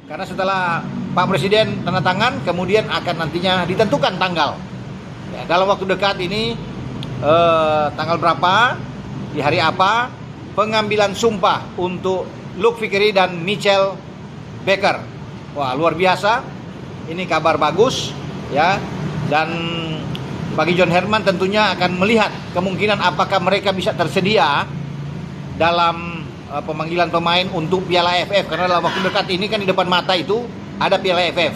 Karena setelah Pak Presiden tanda tangan, kemudian akan nantinya ditentukan tanggal. Ya, dalam waktu dekat ini, tanggal berapa, di hari apa, pengambilan sumpah untuk Luke Vickery dan Mitchell Baker. Wah, luar biasa. Ini kabar bagus, ya. Dan bagi John Herman tentunya akan melihat kemungkinan apakah mereka bisa tersedia dalam pemanggilan pemain untuk Piala AFF, karena dalam waktu dekat ini kan di depan mata itu ada Piala AFF.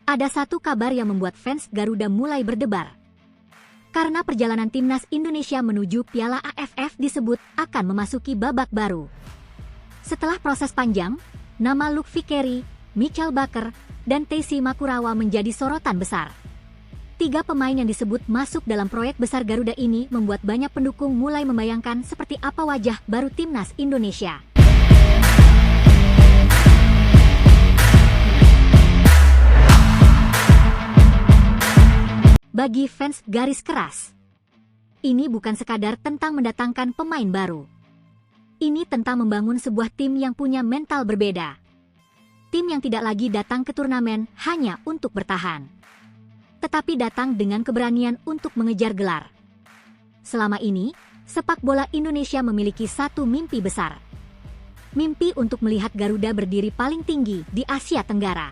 Ada satu kabar yang membuat fans Garuda mulai berdebar. Karena perjalanan timnas Indonesia menuju Piala AFF disebut akan memasuki babak baru. Setelah proses panjang, nama Luke Vickery, Mitchell Baker, dan Tessy Makurawa menjadi sorotan besar. 3 pemain yang disebut masuk dalam proyek besar Garuda ini membuat banyak pendukung mulai membayangkan seperti apa wajah baru timnas Indonesia. Bagi fans garis keras, ini bukan sekadar tentang mendatangkan pemain baru. Ini tentang membangun sebuah tim yang punya mental berbeda. Tim yang tidak lagi datang ke turnamen hanya untuk bertahan, tetapi datang dengan keberanian untuk mengejar gelar. Selama ini, sepak bola Indonesia memiliki satu mimpi besar. Mimpi untuk melihat Garuda berdiri paling tinggi di Asia Tenggara.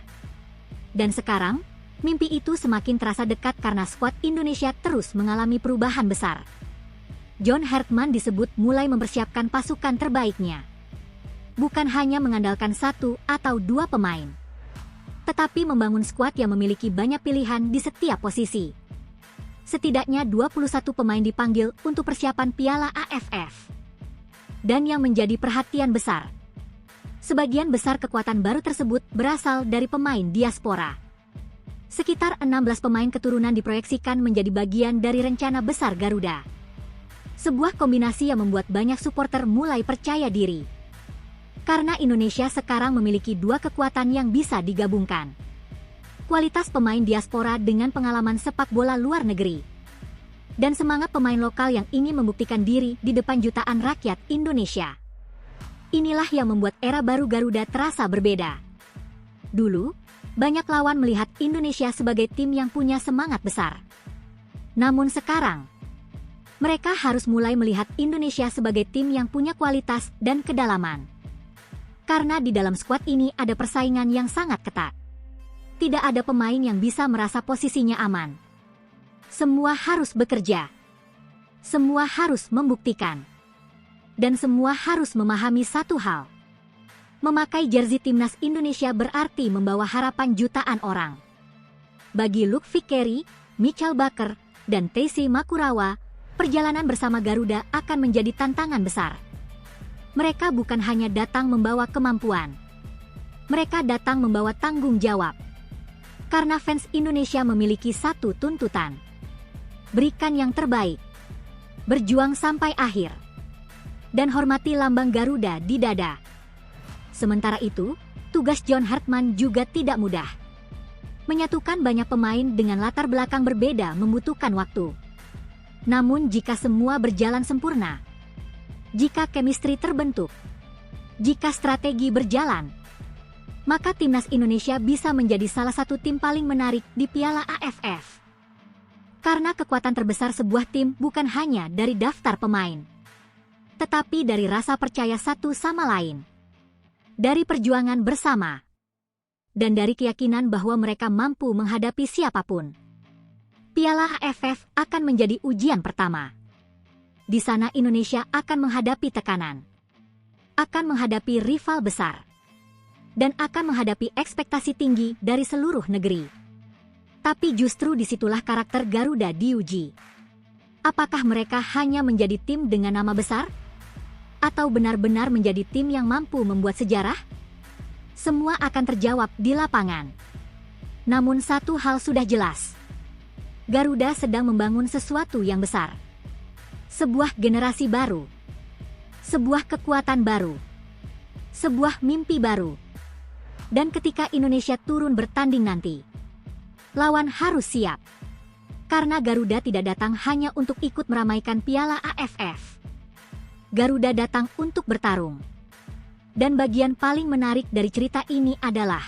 Dan sekarang, mimpi itu semakin terasa dekat karena skuad Indonesia terus mengalami perubahan besar. John Herman disebut mulai mempersiapkan pasukan terbaiknya. Bukan hanya mengandalkan 1 atau 2 pemain, tetapi membangun skuad yang memiliki banyak pilihan di setiap posisi. Setidaknya 21 pemain dipanggil untuk persiapan Piala AFF. Dan yang menjadi perhatian besar, sebagian besar kekuatan baru tersebut berasal dari pemain diaspora. Sekitar 16 pemain keturunan diproyeksikan menjadi bagian dari rencana besar Garuda. Sebuah kombinasi yang membuat banyak supporter mulai percaya diri. Karena Indonesia sekarang memiliki 2 kekuatan yang bisa digabungkan. Kualitas pemain diaspora dengan pengalaman sepak bola luar negeri. Dan semangat pemain lokal yang ingin membuktikan diri di depan jutaan rakyat Indonesia. Inilah yang membuat era baru Garuda terasa berbeda. Dulu, banyak lawan melihat Indonesia sebagai tim yang punya semangat besar. Namun sekarang, mereka harus mulai melihat Indonesia sebagai tim yang punya kualitas dan kedalaman. Karena di dalam skuad ini ada persaingan yang sangat ketat. Tidak ada pemain yang bisa merasa posisinya aman. Semua harus bekerja. Semua harus membuktikan. Dan semua harus memahami satu hal. Memakai jersey timnas Indonesia berarti membawa harapan jutaan orang. Bagi Luke Vickery, Mitchell Baker, dan Tessy Makurawa, perjalanan bersama Garuda akan menjadi tantangan besar. Mereka bukan hanya datang membawa kemampuan. Mereka datang membawa tanggung jawab. Karena fans Indonesia memiliki satu tuntutan. Berikan yang terbaik. Berjuang sampai akhir. Dan hormati lambang Garuda di dada. Sementara itu, tugas John Herman juga tidak mudah. Menyatukan banyak pemain dengan latar belakang berbeda membutuhkan waktu. Namun jika semua berjalan sempurna, jika chemistry terbentuk, jika strategi berjalan, maka timnas Indonesia bisa menjadi salah satu tim paling menarik di Piala AFF. Karena kekuatan terbesar sebuah tim bukan hanya dari daftar pemain, tetapi dari rasa percaya satu sama lain, dari perjuangan bersama, dan dari keyakinan bahwa mereka mampu menghadapi siapapun. Piala AFF akan menjadi ujian pertama. Di sana Indonesia akan menghadapi tekanan, akan menghadapi rival besar, dan akan menghadapi ekspektasi tinggi dari seluruh negeri. Tapi justru disitulah karakter Garuda diuji. Apakah mereka hanya menjadi tim dengan nama besar? Atau benar-benar menjadi tim yang mampu membuat sejarah? Semua akan terjawab di lapangan. Namun satu hal sudah jelas. Garuda sedang membangun sesuatu yang besar. Sebuah generasi baru. Sebuah kekuatan baru. Sebuah mimpi baru. Dan ketika Indonesia turun bertanding nanti, lawan harus siap. Karena Garuda tidak datang hanya untuk ikut meramaikan Piala AFF. Garuda datang untuk bertarung. Dan bagian paling menarik dari cerita ini adalah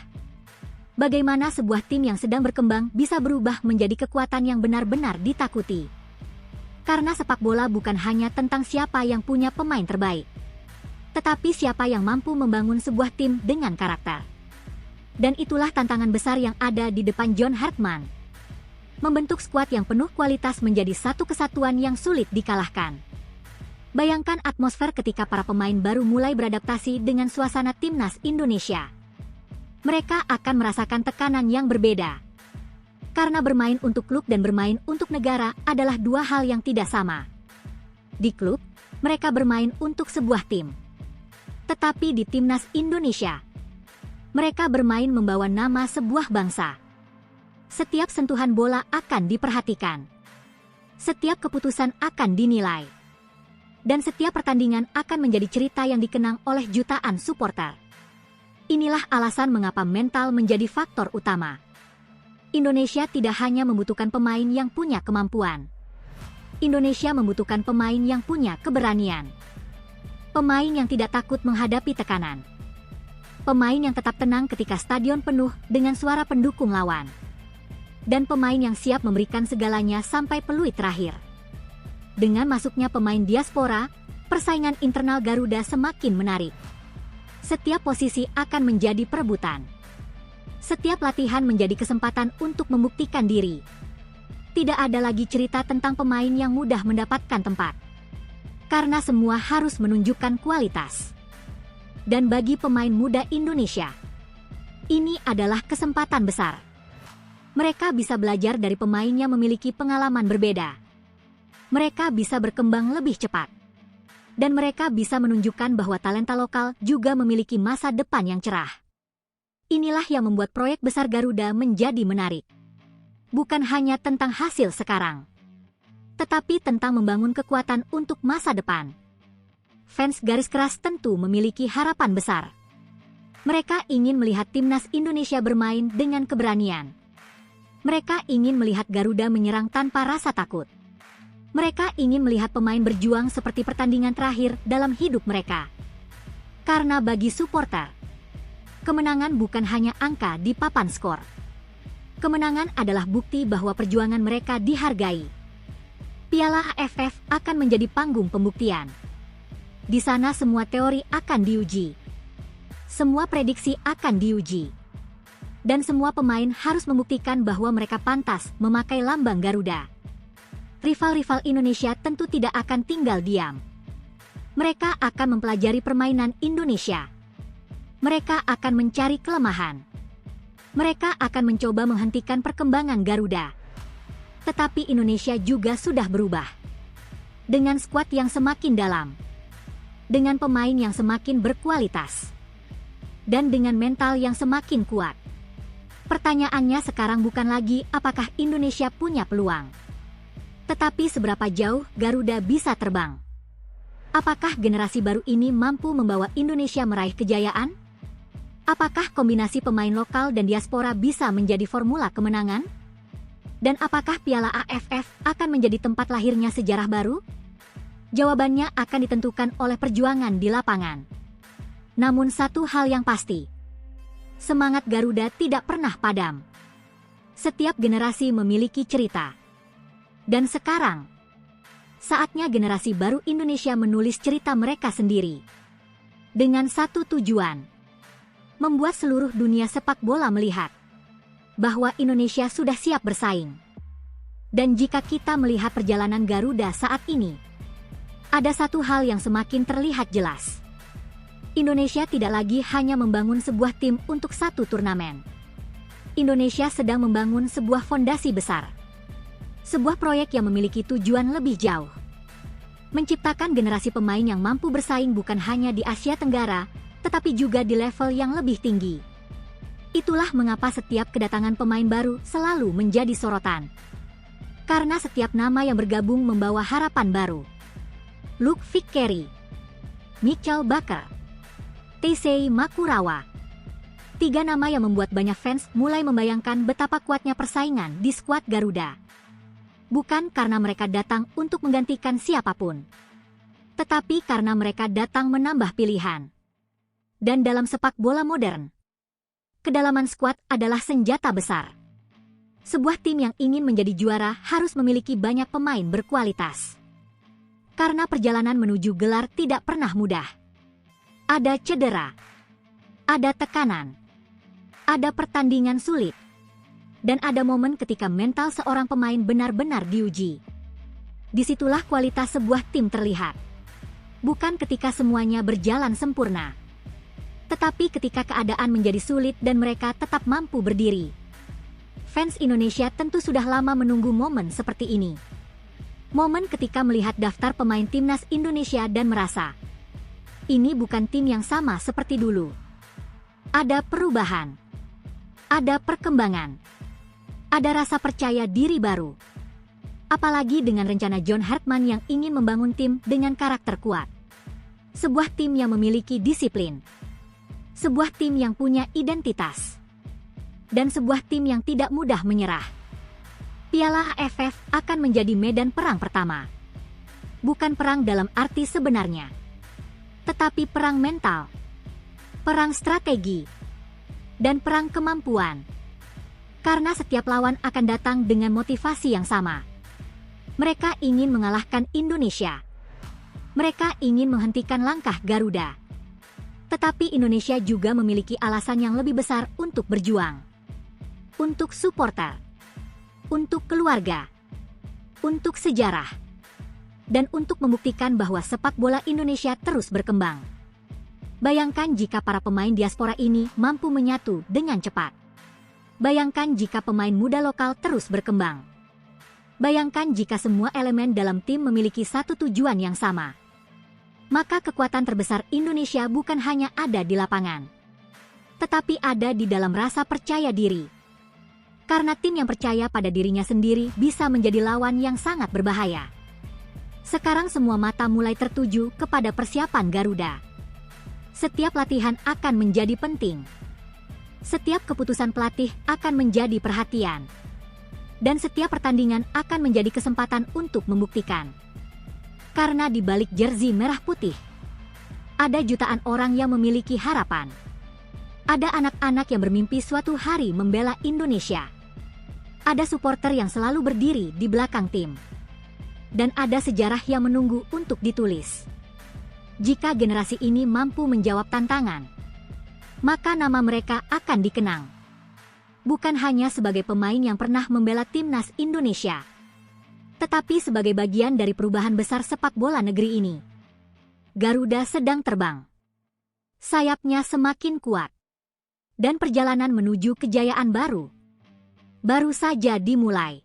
bagaimana sebuah tim yang sedang berkembang bisa berubah menjadi kekuatan yang benar-benar ditakuti. Karena sepak bola bukan hanya tentang siapa yang punya pemain terbaik, tetapi siapa yang mampu membangun sebuah tim dengan karakter. Dan itulah tantangan besar yang ada di depan John Hartman. Membentuk skuad yang penuh kualitas menjadi satu kesatuan yang sulit dikalahkan. Bayangkan atmosfer ketika para pemain baru mulai beradaptasi dengan suasana timnas Indonesia. Mereka akan merasakan tekanan yang berbeda. Karena bermain untuk klub dan bermain untuk negara adalah dua hal yang tidak sama. Di klub, mereka bermain untuk sebuah tim. Tetapi di timnas Indonesia, mereka bermain membawa nama sebuah bangsa. Setiap sentuhan bola akan diperhatikan. Setiap keputusan akan dinilai. Dan setiap pertandingan akan menjadi cerita yang dikenang oleh jutaan supporter. Inilah alasan mengapa mental menjadi faktor utama. Indonesia tidak hanya membutuhkan pemain yang punya kemampuan. Indonesia membutuhkan pemain yang punya keberanian. Pemain yang tidak takut menghadapi tekanan. Pemain yang tetap tenang ketika stadion penuh dengan suara pendukung lawan. Dan pemain yang siap memberikan segalanya sampai peluit terakhir. Dengan masuknya pemain diaspora, persaingan internal Garuda semakin menarik. Setiap posisi akan menjadi perebutan. Setiap latihan menjadi kesempatan untuk membuktikan diri. Tidak ada lagi cerita tentang pemain yang mudah mendapatkan tempat. Karena semua harus menunjukkan kualitas. Dan bagi pemain muda Indonesia, ini adalah kesempatan besar. Mereka bisa belajar dari pemain yang memiliki pengalaman berbeda. Mereka bisa berkembang lebih cepat. Dan mereka bisa menunjukkan bahwa talenta lokal juga memiliki masa depan yang cerah. Inilah yang membuat proyek besar Garuda menjadi menarik. Bukan hanya tentang hasil sekarang, tetapi tentang membangun kekuatan untuk masa depan. Fans garis keras tentu memiliki harapan besar. Mereka ingin melihat timnas Indonesia bermain dengan keberanian. Mereka ingin melihat Garuda menyerang tanpa rasa takut. Mereka ingin melihat pemain berjuang seperti pertandingan terakhir dalam hidup mereka. Karena bagi supporter, kemenangan bukan hanya angka di papan skor. Kemenangan adalah bukti bahwa perjuangan mereka dihargai. Piala AFF akan menjadi panggung pembuktian. Di sana semua teori akan diuji. Semua prediksi akan diuji. Dan semua pemain harus membuktikan bahwa mereka pantas memakai lambang Garuda. Rival-rival Indonesia tentu tidak akan tinggal diam. Mereka akan mempelajari permainan Indonesia. Mereka akan mencari kelemahan. Mereka akan mencoba menghentikan perkembangan Garuda. Tetapi Indonesia juga sudah berubah. Dengan skuad yang semakin dalam. Dengan pemain yang semakin berkualitas. Dan dengan mental yang semakin kuat. Pertanyaannya sekarang bukan lagi apakah Indonesia punya peluang. Tetapi seberapa jauh Garuda bisa terbang? Apakah generasi baru ini mampu membawa Indonesia meraih kejayaan? Apakah kombinasi pemain lokal dan diaspora bisa menjadi formula kemenangan? Dan apakah Piala AFF akan menjadi tempat lahirnya sejarah baru? Jawabannya akan ditentukan oleh perjuangan di lapangan. Namun satu hal yang pasti, semangat Garuda tidak pernah padam. Setiap generasi memiliki cerita. Dan sekarang, saatnya generasi baru Indonesia menulis cerita mereka sendiri. Dengan satu tujuan, membuat seluruh dunia sepak bola melihat bahwa Indonesia sudah siap bersaing. Dan jika kita melihat perjalanan Garuda saat ini, ada satu hal yang semakin terlihat jelas. Indonesia tidak lagi hanya membangun sebuah tim untuk satu turnamen. Indonesia sedang membangun sebuah fondasi besar. Sebuah proyek yang memiliki tujuan lebih jauh. Menciptakan generasi pemain yang mampu bersaing bukan hanya di Asia Tenggara, tetapi juga di level yang lebih tinggi. Itulah mengapa setiap kedatangan pemain baru selalu menjadi sorotan. Karena setiap nama yang bergabung membawa harapan baru. Luke Vickery, Mitchell Baker, Taisei Makurawa. 3 nama yang membuat banyak fans mulai membayangkan betapa kuatnya persaingan di skuad Garuda. Bukan karena mereka datang untuk menggantikan siapapun, tetapi karena mereka datang menambah pilihan. Dan dalam sepak bola modern, kedalaman skuad adalah senjata besar. Sebuah tim yang ingin menjadi juara harus memiliki banyak pemain berkualitas. Karena perjalanan menuju gelar tidak pernah mudah. Ada cedera, ada tekanan, ada pertandingan sulit, dan ada momen ketika mental seorang pemain benar-benar diuji. Disitulah kualitas sebuah tim terlihat. Bukan ketika semuanya berjalan sempurna, tetapi ketika keadaan menjadi sulit dan mereka tetap mampu berdiri. Fans Indonesia tentu sudah lama menunggu momen seperti ini. Momen ketika melihat daftar pemain timnas Indonesia dan merasa, ini bukan tim yang sama seperti dulu. Ada perubahan, ada perkembangan, ada rasa percaya diri baru. Apalagi dengan rencana John Hartman yang ingin membangun tim dengan karakter kuat. Sebuah tim yang memiliki disiplin. Sebuah tim yang punya identitas. Dan sebuah tim yang tidak mudah menyerah. Piala AFF akan menjadi medan perang pertama. Bukan perang dalam arti sebenarnya, tetapi perang mental, perang strategi, dan perang kemampuan. Karena setiap lawan akan datang dengan motivasi yang sama. Mereka ingin mengalahkan Indonesia. Mereka ingin menghentikan langkah Garuda. Tetapi Indonesia juga memiliki alasan yang lebih besar untuk berjuang. Untuk supporter, untuk keluarga, untuk sejarah, dan untuk membuktikan bahwa sepak bola Indonesia terus berkembang. Bayangkan jika para pemain diaspora ini mampu menyatu dengan cepat. Bayangkan jika pemain muda lokal terus berkembang. Bayangkan jika semua elemen dalam tim memiliki satu tujuan yang sama. Maka kekuatan terbesar Indonesia bukan hanya ada di lapangan, tetapi ada di dalam rasa percaya diri. Karena tim yang percaya pada dirinya sendiri bisa menjadi lawan yang sangat berbahaya. Sekarang semua mata mulai tertuju kepada persiapan Garuda. Setiap latihan akan menjadi penting. Setiap keputusan pelatih akan menjadi perhatian. Dan setiap pertandingan akan menjadi kesempatan untuk membuktikan. Karena di balik jersey merah putih, ada jutaan orang yang memiliki harapan. Ada anak-anak yang bermimpi suatu hari membela Indonesia. Ada supporter yang selalu berdiri di belakang tim. Dan ada sejarah yang menunggu untuk ditulis. Jika generasi ini mampu menjawab tantangan, maka nama mereka akan dikenang. Bukan hanya sebagai pemain yang pernah membela timnas Indonesia, tetapi sebagai bagian dari perubahan besar sepak bola negeri ini. Garuda sedang terbang. Sayapnya semakin kuat. Dan perjalanan menuju kejayaan baru saja dimulai.